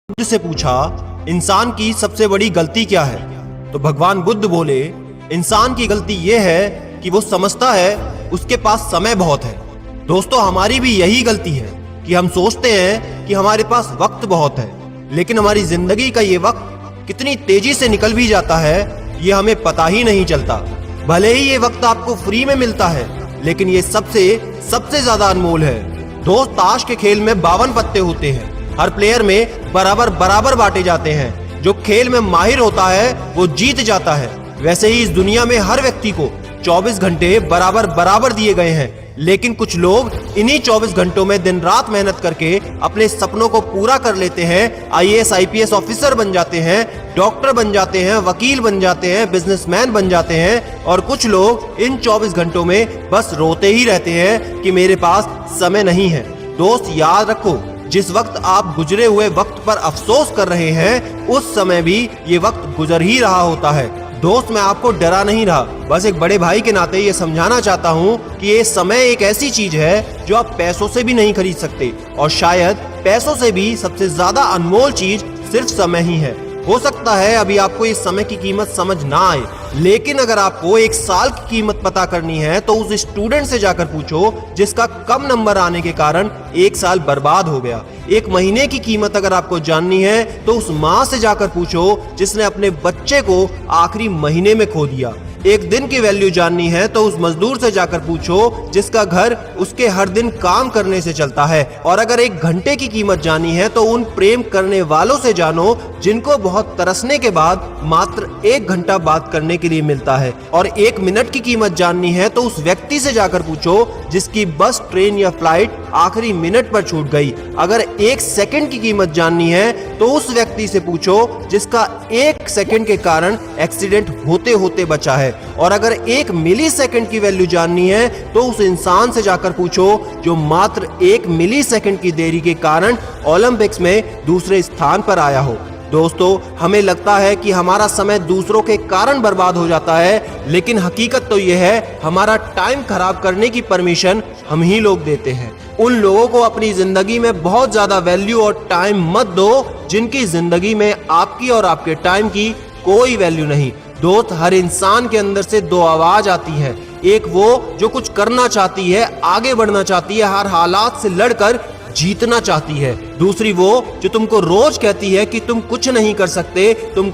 बुद्ध से पूछा, इंसान की सबसे बड़ी गलती क्या है? तो भगवान बुद्ध बोले, इंसान की गलती यह है कि वो समझता है उसके पास समय बहुत है। दोस्तों, हमारी भी यही गलती है कि हम सोचते हैं कि हमारे पास वक्त बहुत है, लेकिन हमारी जिंदगी का ये वक्त कितनी तेजी से निकल भी जाता है ये हमें पता ही नहीं चलता। भले ही ये वक्त आपको फ्री में मिलता है, लेकिन ये सबसे ज्यादा अनमोल है। दोस्त, ताश के खेल में 52 पत्ते होते हैं। हर प्लेयर में बराबर बांटे जाते हैं। जो खेल में माहिर होता है वो जीत जाता है। वैसे ही इस दुनिया में हर व्यक्ति को 24 घंटे बराबर दिए गए हैं, लेकिन कुछ लोग इन्हीं 24 घंटों में दिन रात मेहनत करके अपने सपनों को पूरा कर लेते हैं। IAS IPS ऑफिसर बन जाते हैं, डॉक्टर बन जाते हैं, वकील बन जाते हैं, बिजनेसमैन बन जाते हैं, और कुछ लोग इन 24 घंटों में बस रोते ही रहते हैं कि मेरे पास समय नहीं है। दोस्त, याद रखो, जिस वक्त आप गुजरे हुए वक्त पर अफसोस कर रहे हैं, उस समय भी ये वक्त गुजर ही रहा होता है। दोस्त, मैं आपको डरा नहीं रहा, बस एक बड़े भाई के नाते ये समझाना चाहता हूँ कि ये समय एक ऐसी चीज है जो आप पैसों से भी नहीं खरीद सकते, और शायद पैसों से भी सबसे ज्यादा अनमोल चीज सिर्फ समय ही है। हो सकता है अभी आपको इस समय की कीमत समझ ना आए, लेकिन अगर आपको एक साल की कीमत पता करनी है तो उस स्टूडेंट से जाकर पूछो जिसका कम नंबर आने के कारण एक साल बर्बाद हो गया। एक महीने की कीमत अगर आपको जाननी है तो उस माँ से जाकर पूछो जिसने अपने बच्चे को आखिरी महीने में खो दिया। एक दिन की वैल्यू जाननी है तो उस मजदूर से जाकर पूछो जिसका घर उसके हर दिन काम करने से चलता है। और अगर एक घंटे की कीमत जाननी है तो उन प्रेम करने वालों से जानो जिनको बहुत तरसने के बाद मात्र 1 घंटा बात करने के लिए मिलता है। और 1 मिनट की कीमत जाननी है तो उस व्यक्ति से जाकर पूछो जिसकी बस, ट्रेन या फ्लाइट आखिरी मिनट पर छूट गई। अगर 1 सेकंड की कीमत जाननी है तो उस व्यक्ति से पूछो जिसका 1 सेकंड के कारण एक्सीडेंट होते होते बचा है। और अगर 1 मिली सेकंड की वैल्यू जाननी है तो उस इंसान से जाकर पूछो जो मात्र 1 मिली सेकंड की देरी के कारण ओलंपिक्स में दूसरे स्थान पर आया हो। दोस्तों, हमें लगता है कि हमारा समय दूसरों के कारण बर्बाद हो जाता है, लेकिन हकीकत तो यह है हमारा टाइम खराब करने की परमिशन हम ही लोग देते हैं। उन लोगों को अपनी जिंदगी में बहुत ज्यादा वैल्यू और टाइम मत दो जिनकी जिंदगी में आपकी और आपके टाइम की कोई वैल्यू नहीं। दोस्त, हर इंसान के अंदर से 2 आवाज आती है। एक वो जो कुछ करना चाहती है, आगे बढ़ना चाहती है, हर हालात से लड़कर जीतना चाहती है। दूसरी वो जो तुमको रोज कहती है कि तुम कुछ नहीं कर सकते, तुमको